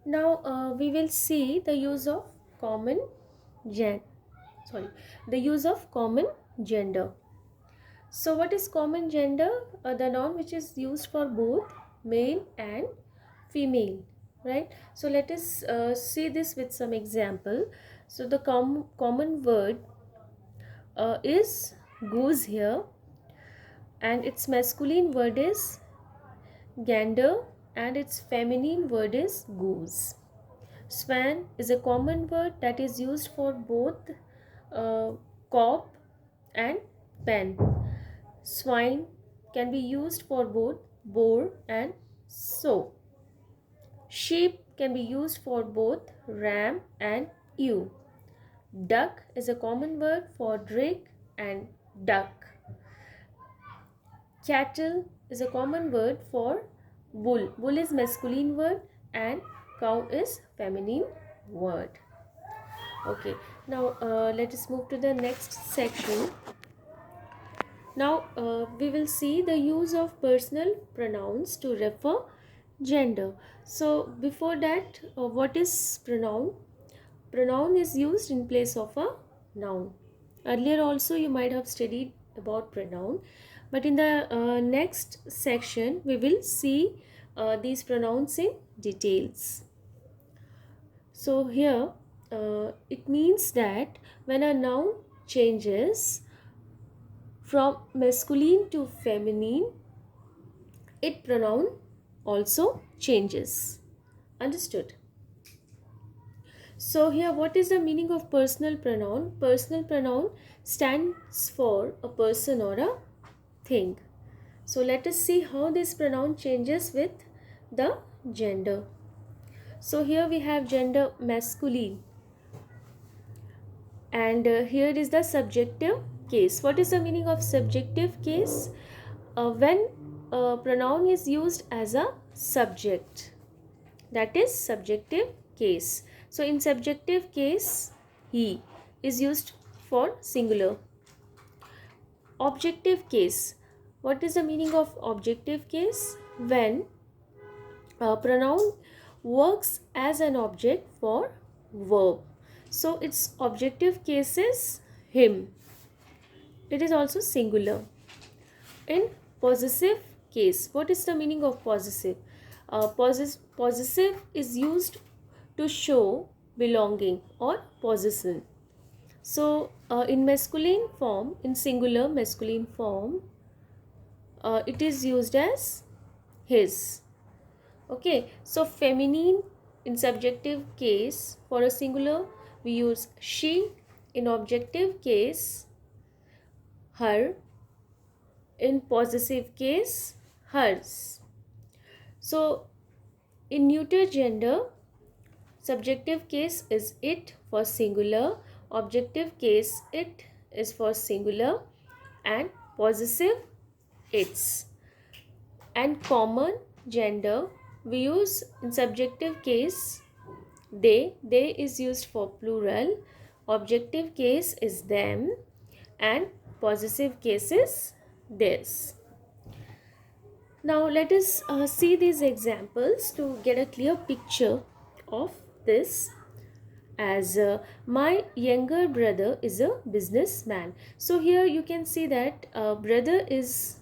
Now we will see the use of common gen sorry the use of common gender. So what is common gender? The noun which is used for both male and female, right? So let us see this with some example. So the common word is goose here, and its masculine word is gander, and its feminine word is goose. Swan is a common word that is used for both uh, cob and pen. Swine can be used for both boar and sow. Sheep can be used for both ram and ewe. Duck is a common word for drake and duck. Cattle is a common word for bull. Bull is masculine word and cow is feminine word. Okay, now let us move to the next section. Now we will see the use of personal pronouns to refer gender. So before that, what is pronoun? Pronoun is used in place of a noun. Earlier also you might have studied about pronoun, but in the next section we will see these pronouns in details. So here it means that when a noun changes from masculine to feminine, its pronoun also changes. Understood? So here what is the meaning of personal pronoun? Personal pronoun stands for a person or a thing. So let us see how this pronoun changes with the gender. So here we have gender masculine, and here is the subjective case. What is the meaning of subjective case? When a pronoun is used as a subject, that is subjective case. So in subjective case, he is used for singular. Objective case. What is the meaning of objective case? When a pronoun works as an object for verb. So its objective case is him. It is also singular. In possessive case, what is the meaning of possessive? Possessive is used to show belonging or possession. So in masculine form, in singular masculine form, it is used as his. Okay, so feminine in subjective case, for a singular we use she. In objective case, her. In possessive case, hers. So in neuter gender, subjective case is it for singular, objective case it is for singular, and possessive its. And common gender, we use in subjective case they is used for plural, objective case is them, and possessive case is theirs. Now let us see these examples to get a clear picture of this. As my younger brother is a businessman. So here you can see that brother is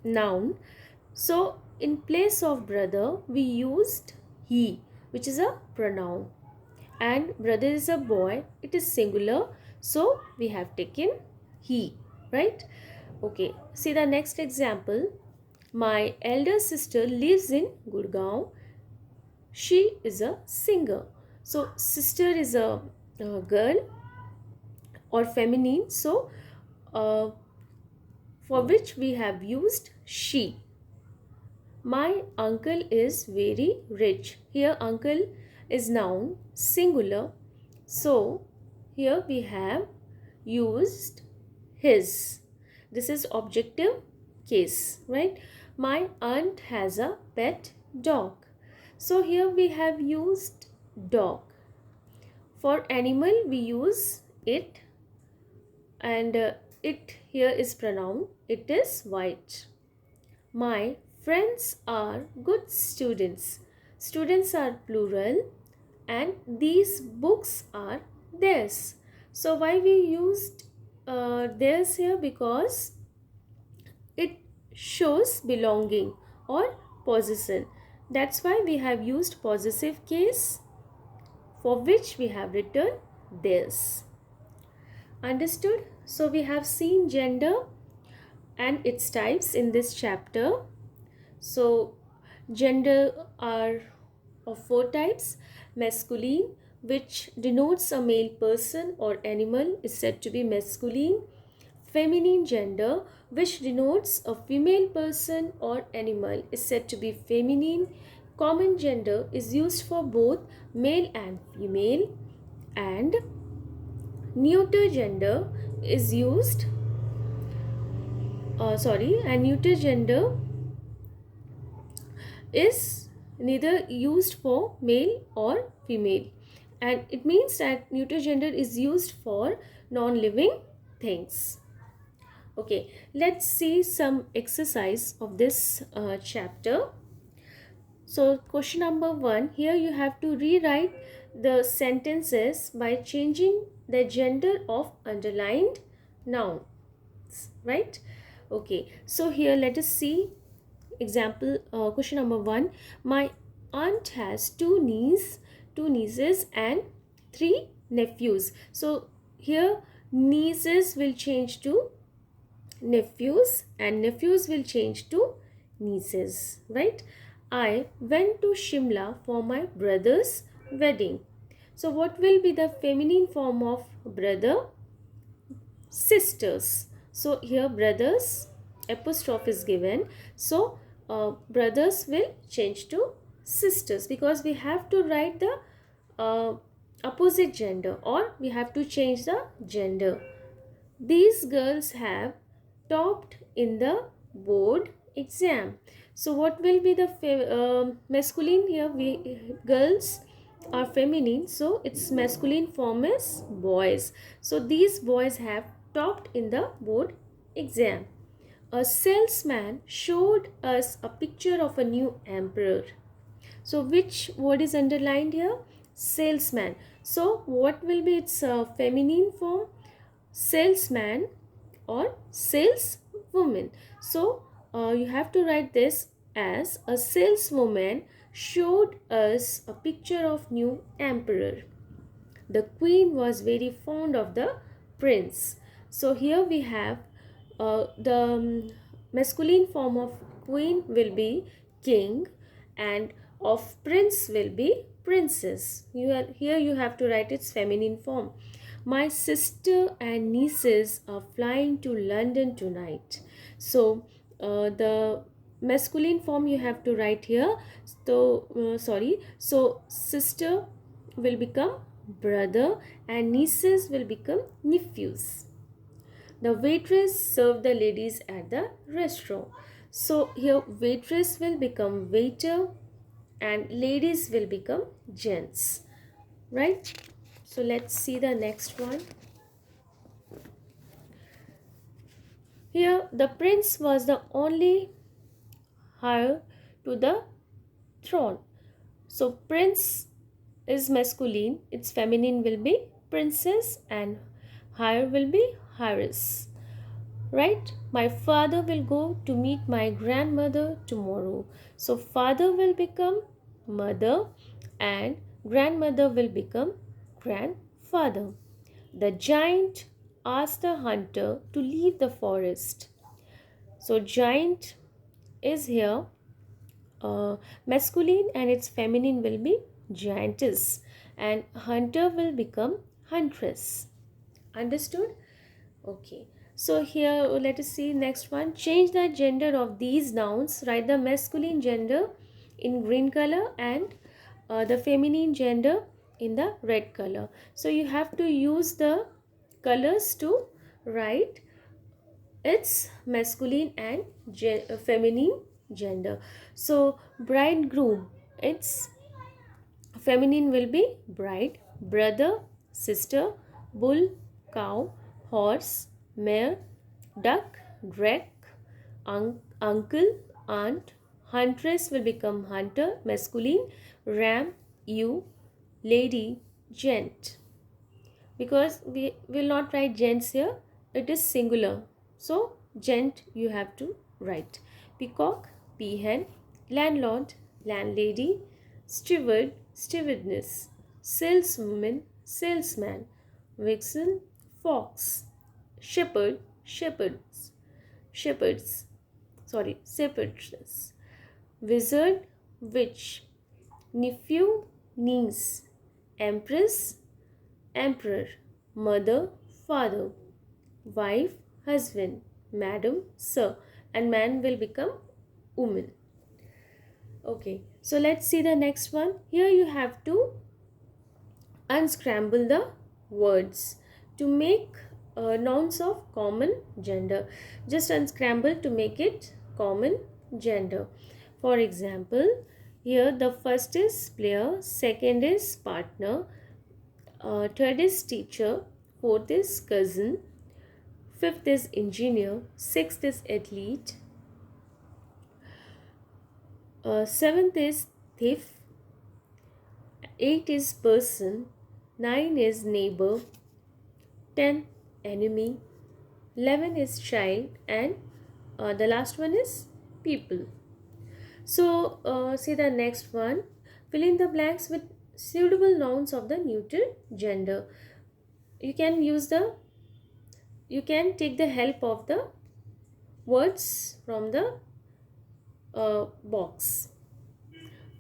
noun. So in place of brother we used he, which is a pronoun. And brother is a boy, it is singular. So we have taken he, right? Okay, see the next example. My elder sister lives in Gurgaon. She is a singer. So sister is a girl or feminine. So uh, for which we have used she. My uncle is very rich. Here uncle is noun singular. So here we have used his. This is objective case, right? My aunt has a pet dog. So here we have used dog. For animal we use it, and it here is pronoun. It is white. My friends are good students. students are plural, and these books are theirs. So why we used theirs here? Because it shows belonging or possession. That's why we have used possessive case, for which we have written theirs. Understood? So we have seen gender and its types in this chapter. So gender are of four types. Masculine, which denotes a male person or animal, is said to be masculine. Feminine gender, which denotes a female person or animal, is said to be feminine. Common gender is used for both male and female. And neuter gender is used and neuter gender is neither used for male or female, and it means that neuter gender is used for non-living things. Okay, let's see some exercise of this chapter. So question number 1, here you have to rewrite the sentences by changing the gender of underlined nouns, right? Okay, so here let us see example. Question number 1, my aunt has two nieces and three nephews. So here nieces will change to nephews and nephews will change to nieces, right? I went to Shimla for my brother's wedding. So what will be the feminine form of brother? Sisters. So here brothers apostrophe is given. So brothers will change to sisters, because we have to write the opposite gender, or we have to change the gender. These girls have topped in the board exam. So what will be the masculine here? Girls are feminine, so its masculine form is boys. So these boys have topped in the board exam. A salesman showed us a picture of a new emperor. So which word is underlined here? Salesman. So what will be its feminine form? Salesman or saleswoman. So you have to write this as a saleswoman showed us a picture of new emperor. The queen was very fond of the prince. So here we have the masculine form of queen will be king, and of prince will be princess. Here you have to write its feminine form. My sister and nieces are flying to London tonight. So the masculine form you have to write here. So sister will become brother and nieces will become nephews. The waitress served the ladies at the restaurant. So here waitress will become waiter and ladies will become gents, right? So let's see the next one. Here the prince was the only heir to the throne. So prince is masculine, its feminine will be princess and heir will be heiress, right? My father will go to meet my grandmother tomorrow. So father will become mother and grandmother will become grandfather. The giant asked the hunter to leave the forest. So giant is here masculine and its feminine will be giantess, and hunter will become huntress. Understood? Okay. So here let us see next one. Change the gender of these nouns. Write the masculine gender in green color and the feminine gender in the red color. So you have to use the colors to write its masculine and feminine gender. So bridegroom, its feminine will be bride, brother, sister, bull, cow, horse, mare, duck, drake, uncle, aunt. Huntress will become hunter, masculine. ram, you, lady, gent. Because we will not write gents here, it is singular. So, gent you have to write. Peacock, peahen, landlord, landlady, steward, stewardess, saleswoman, salesman, vixen, fox, shepherd, shepherds, shepherds, shepherdess, wizard, witch, nephew, niece, empress, emperor, mother, father, wife, husband, madam, sir, and man will become woman. Okay, so let's see the next one. Here you have to unscramble the words to make nouns of common gender. Just unscramble to make it common gender. For example, here the first is player, second is partner, third is teacher, fourth is cousin, fifth is engineer, sixth is athlete, seventh is thief, eight is person, nine is neighbor, 10 enemy, 11 is child, and the last one is people. So see the next one. Fill in the blanks with suitable nouns of the neuter gender. You can take the help of the words from the box.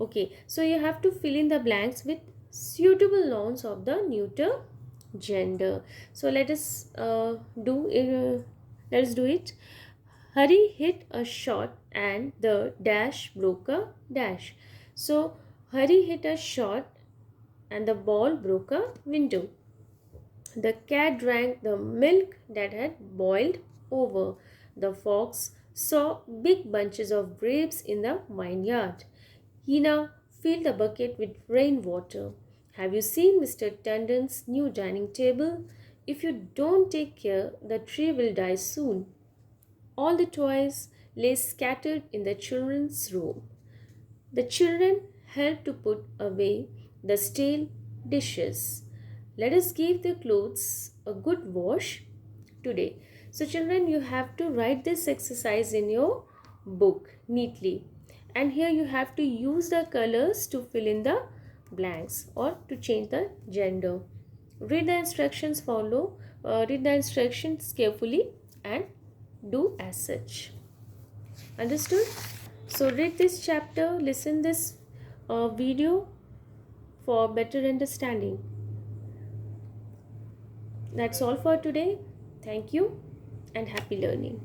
Okay, so you have to fill in the blanks with suitable nouns of the neuter gender. So let us do it. Hari hit a shot and the dash broke a dash. So Hari hit a shot and the ball broke a window. The cat drank the milk that had boiled over. The fox saw big bunches of grapes in the vineyard. Hina filled the bucket with rainwater. Have you seen Mr. Tandon's new dining table? If you don't take care, the tree will die soon. All the toys lay scattered in the children's room. The children helped to put away the stale dishes. Let us give the clothes a good wash today. So, children, you have to write this exercise in your book neatly. And here you have to use the colors to fill in the blanks or to change the gender. Read the instructions carefully and do as such. Understood? So read this chapter, listen this video for better understanding. That's all for today. Thank you and happy learning.